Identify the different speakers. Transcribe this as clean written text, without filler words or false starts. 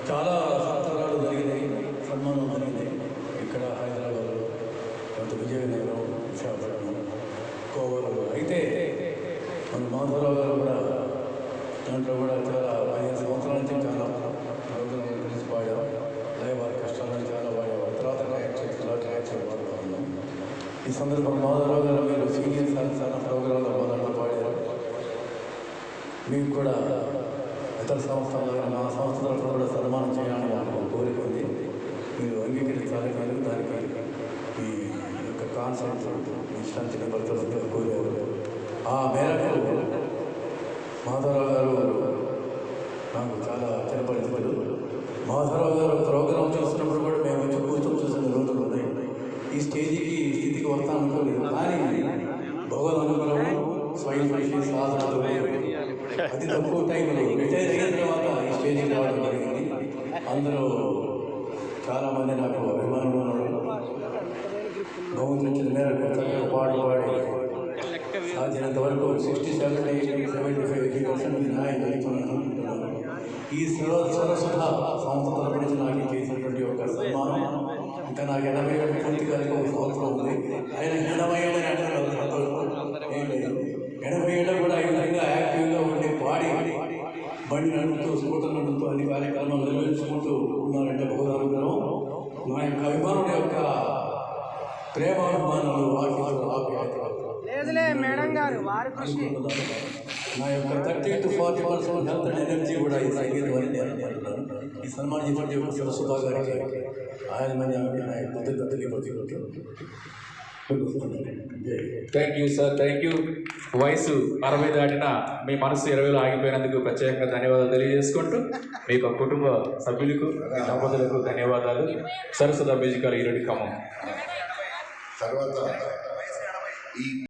Speaker 1: చాలా సంతకాలు జరిగినాయి, సన్మానం జరిగినాయి ఇక్కడ హైదరాబాద్లో, కొంత విజయనగరం, విశాఖపట్నం, కోవూరు. అయితే మన మాధవరావు గారు కూడా దాంట్లో కూడా చాలా 15 సంవత్సరాల నుంచి చాలా ప్రోగ్రాం గురించి పాడాం. లైవ్ ఆర్కెస్ట్రాలను చాలా పాడేవారు. తర్వాత ట్రాక్స్ పాడుతూ ఉన్నాం. ఈ సందర్భంగా మాధవరావు గారు మీరు సీనియర్ చాలా ప్రోగ్రాంలో మొదట్లో పాడారు. మీకు కూడా ఇతర సంస్థల మా సంస్థలతో కూడా సన్మానం చేయాలని నాకు కోరిక ఉంది. మీరు అంగీకరించాలి. కానీ దానికి మీ యొక్క కాన్సెప్ట్ ఇష్టాంచిన భర్తలతో కోరారు. ఆ మేరకు మాధవరావు గారు నాకు చాలా చిరపరిచితులు. మాధవరావు గారు ప్రోగ్రాం చూసినప్పుడు కూడా మేము వచ్చి కూర్చొని చూసిన రోజులు ఉన్నాయి. ఈ స్టేజీకి స్థితికి వస్తాను అనుకోలేదు. కానీ భగవద్ అనుగ్రహం స్వయం కృషి సాధనతో అతి తక్కువ టైంలో రిటైర్ అయిన తర్వాత ఈ స్టేజ్కి రావడం జరిగింది. అందరూ చాలామంది నాకు అభిమానులు ఉన్నారు. భగవంతుని వచ్చిన మేరకు చక్కగా పాటలు పాడి సాధ్యమైనంత వరకు 67-75% న్యాయం జరుగుతున్నాను. ఈ సరస్వత సంస్థల గురించి నాకు చేసినటువంటి ఒక సన్మానం ఇంకా నాకు 80 పూర్తి కలిగి ఒక సంవత్సరం ఉంది. ఆయన 80 ఏళ్ళ 80 ఏళ్ళ కూడా ఈ విధంగా యాక్టివ్గా ఉండి పాడి బండి నడుపుతూ స్కూటర్ నడుపుతూ అన్ని కార్యక్రమాలు నిర్వహించుకుంటూ ఉన్నారంటే బహుదానుగ్రహం. నా యొక్క అభిమానుల యొక్క ప్రేమాభిమానాలు నా యొక్క 30 to 40% హెల్త్ అండ్ ఎనర్జీ కూడా ఈ సంగీతం అని నేను అనుకుంటున్నాను. ఈ సన్మానించిన సరస్వత గారికి ఆయన మంది నా కృతజ్ఞతలు.
Speaker 2: Thank you sir, thank you. వయసు 60 దాటినా మీ మనసు 20లో ఆగిపోయినందుకు ప్రత్యేకంగా ధన్యవాదాలు తెలియజేసుకుంటూ మీకు కుటుంబ సభ్యులకు దంపతులకు ధన్యవాదాలు. సరస్వత మ్యూజికల్ ఈరోజు ఖమ్మం.
Speaker 3: తర్వాత ఈ